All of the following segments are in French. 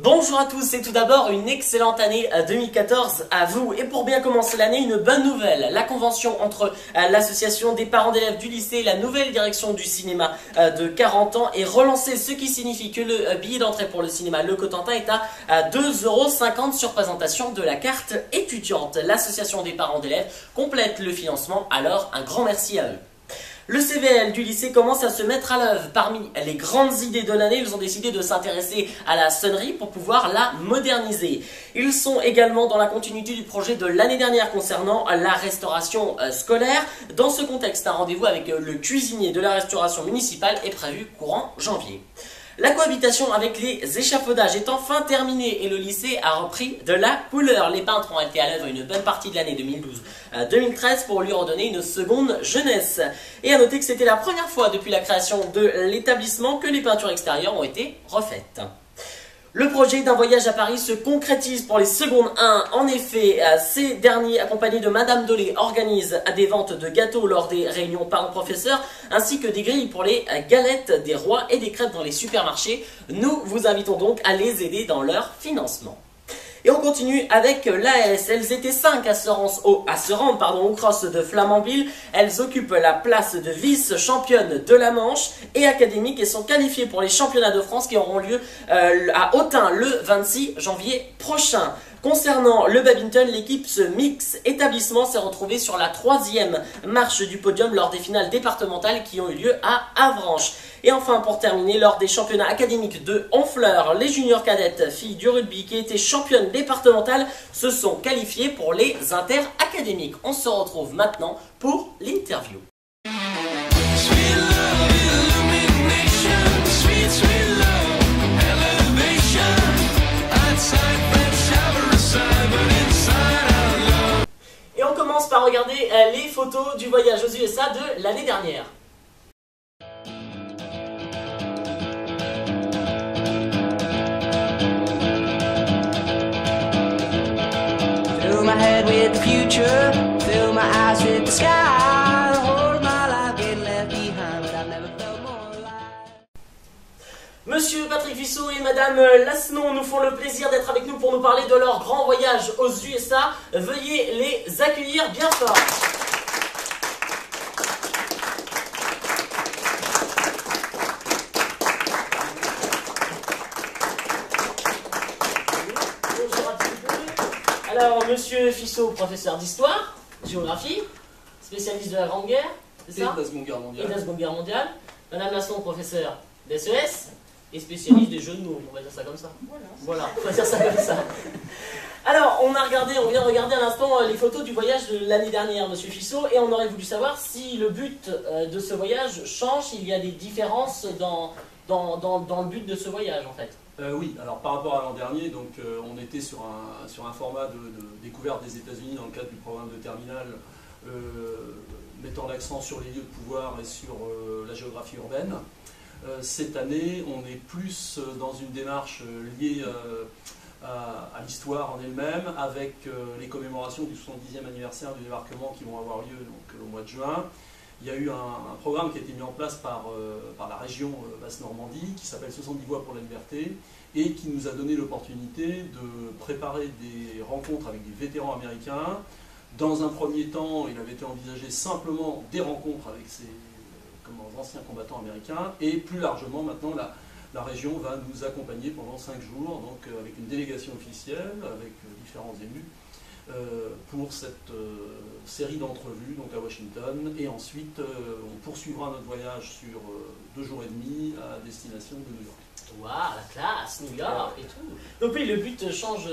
Bonjour à tous et tout d'abord une excellente année 2014 à vous. Et pour bien commencer l'année, une bonne nouvelle. La convention entre l'association des parents d'élèves du lycée et la nouvelle direction du cinéma de 40 ans est relancée, ce qui signifie que le billet d'entrée pour le cinéma Le Cotentin est à 2,50 € sur présentation de la carte étudiante. L'association des parents d'élèves complète le financement, alors un grand merci à eux. Le CVL du lycée commence à se mettre à l'œuvre. Parmi les grandes idées de l'année, ils ont décidé de s'intéresser à la sonnerie pour pouvoir la moderniser. Ils sont également dans la continuité du projet de l'année dernière concernant la restauration scolaire. Dans ce contexte, un rendez-vous avec le cuisinier de la restauration municipale est prévu courant janvier. La cohabitation avec les échafaudages est enfin terminée et le lycée a repris de la couleur. Les peintres ont été à l'œuvre une bonne partie de l'année 2012-2013 pour lui redonner une seconde jeunesse. Et à noter que c'était la première fois depuis la création de l'établissement que les peintures extérieures ont été refaites. Le projet d'un voyage à Paris se concrétise pour les secondes 1. En effet, ces derniers, accompagnés de Madame Dolé, organisent des ventes de gâteaux lors des réunions parents-professeurs, ainsi que des grilles pour les galettes des rois et des crêpes dans les supermarchés. Nous vous invitons donc à les aider dans leur financement. Et on continue avec l'AS. Elles étaient 5 à se rendre au cross de Flamanville. Elles occupent la place de vice-championne de la Manche et académique et sont qualifiées pour les championnats de France qui auront lieu à Autun le 26 janvier prochain. Concernant le badminton, l'équipe mix établissement s'est retrouvée sur la 3e marche du podium lors des finales départementales qui ont eu lieu à Avranches. Et enfin, pour terminer, lors des championnats académiques de Honfleur, les juniors cadettes filles du rugby qui étaient championnes départementales se sont qualifiées pour les inter-académiques. On se retrouve maintenant pour l'interview. Et on commence par regarder les photos du voyage aux USA de l'année dernière. Fill my head with the future, fill my eyes with the sky. The whole of my life getting left behind, but I've never felt more alive. Monsieur Patrick Vissot et Madame Lasnon nous font le plaisir d'être avec nous pour nous parler de leur grand voyage aux USA. Veuillez les accueillir bien fort. Alors, Monsieur Fissot, professeur d'histoire, géographie, spécialiste de la Grande Guerre, c'est ça? Et de la Seconde Guerre mondiale. Et de la Seconde Guerre mondiale. Madame Lasson, professeur d'SES et spécialiste des jeux de mots, on va dire ça comme ça. Voilà, on va dire ça comme ça. Alors, on vient de regarder à l'instant les photos du voyage de l'année dernière, Monsieur Fissot, et on aurait voulu savoir si le but de ce voyage change, s'il y a des différences dans le but de ce voyage, en fait. Oui, alors par rapport à l'an dernier, donc, on était sur un format de découverte des États-Unis dans le cadre du programme de terminale, mettant l'accent sur les lieux de pouvoir et sur la géographie urbaine. Cette année, on est plus dans une démarche liée à l'histoire en elle-même, avec les commémorations du 70e anniversaire du débarquement qui vont avoir lieu donc, au mois de juin. Il y a eu un programme qui a été mis en place par la région Basse-Normandie, qui s'appelle 70 voix pour la liberté, et qui nous a donné l'opportunité de préparer des rencontres avec des vétérans américains. Dans un premier temps, il avait été envisagé simplement des rencontres avec ces anciens combattants américains, et plus largement maintenant la région va nous accompagner pendant 5 jours, donc avec une délégation officielle, avec différents élus, pour cette série d'entrevues donc à Washington, et ensuite on poursuivra notre voyage sur 2 jours et demi à destination de New York. Waouh, la classe, New York et tout. Donc oui, le but change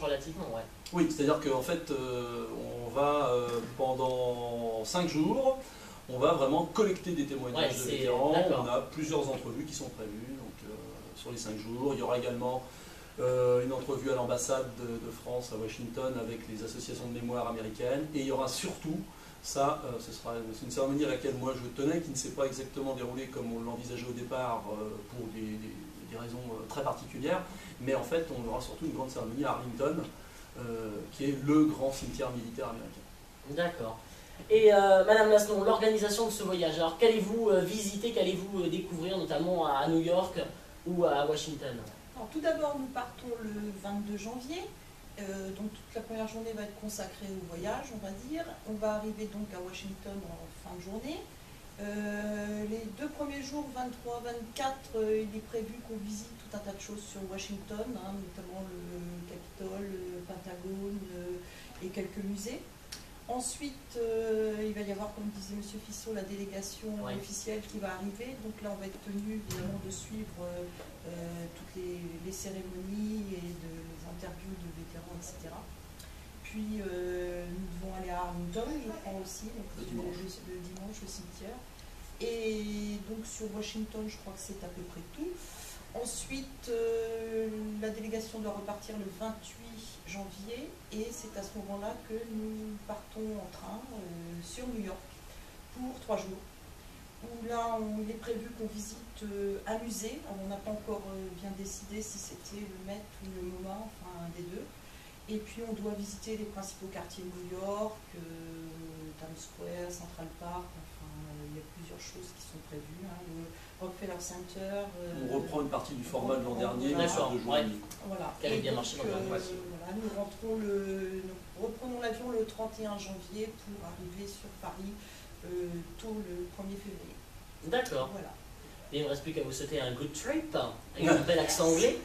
relativement, ouais. Oui, c'est-à-dire qu'en fait on va pendant 5 jours, on va vraiment collecter des témoignages de vétérans. On a plusieurs entrevues qui sont prévues donc, sur les 5 jours. Il y aura également une entrevue à l'ambassade de France à Washington avec les associations de mémoire américaines, et il y aura surtout, c'est une cérémonie à laquelle moi je tenais, qui ne s'est pas exactement déroulée comme on l'envisageait au départ pour des raisons très particulières, mais en fait on aura surtout une grande cérémonie à Arlington, qui est le grand cimetière militaire américain. D'accord. Et Madame Lasnon, l'organisation de ce voyage, alors qu'allez-vous visiter, qu'allez-vous découvrir notamment à New York? ou à Washington? Alors, tout d'abord, nous partons le 22 janvier. Donc toute la première journée va être consacrée au voyage, on va dire. On va arriver donc à Washington en fin de journée. Les 2 premiers jours, 23, 24, il est prévu qu'on visite tout un tas de choses sur Washington, hein, notamment le Capitole, le Pentagone et quelques musées. Ensuite, il va y avoir, comme disait M. Fissot, la délégation officielle qui va arriver. Donc là, on va être tenu évidemment de suivre toutes les cérémonies et les interviews de vétérans, etc. Puis, nous devons aller à Arlington, je crois aussi, donc le dimanche au cimetière. Et donc sur Washington, je crois que c'est à peu près tout. Ensuite, la délégation doit repartir le 28 janvier et c'est à ce moment-là que nous partons en train sur New York pour 3 jours. Où là, il est prévu qu'on visite un musée. Alors, on n'a pas encore bien décidé si c'était le Met ou le MoMA, enfin un des deux. Et puis on doit visiter les principaux quartiers de New York, Times Square, Central Park, enfin il y a plusieurs choses qui sont prévues, hein, le Rockefeller Center. On reprend une partie du format de l'an dernier, voilà. sur 2 jours et demi. Voilà. Qui avait bien marché dans le voilà, nous reprenons l'avion le 31 janvier pour arriver sur Paris tôt le 1er février. D'accord. Voilà. Et il ne me reste plus qu'à vous souhaiter un good trip, avec un bel accent anglais.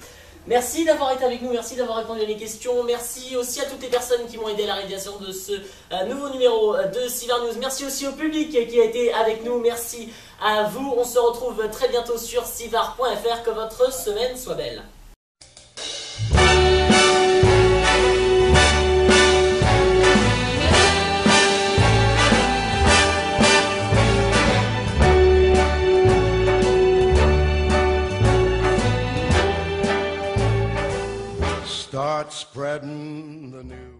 Merci d'avoir été avec nous, merci d'avoir répondu à mes questions. Merci aussi à toutes les personnes qui m'ont aidé à la réalisation de ce nouveau numéro de Civar News. Merci aussi au public qui a été avec nous. Merci à vous. On se retrouve très bientôt sur civar.fr. Que votre semaine soit belle. Start spreading the news.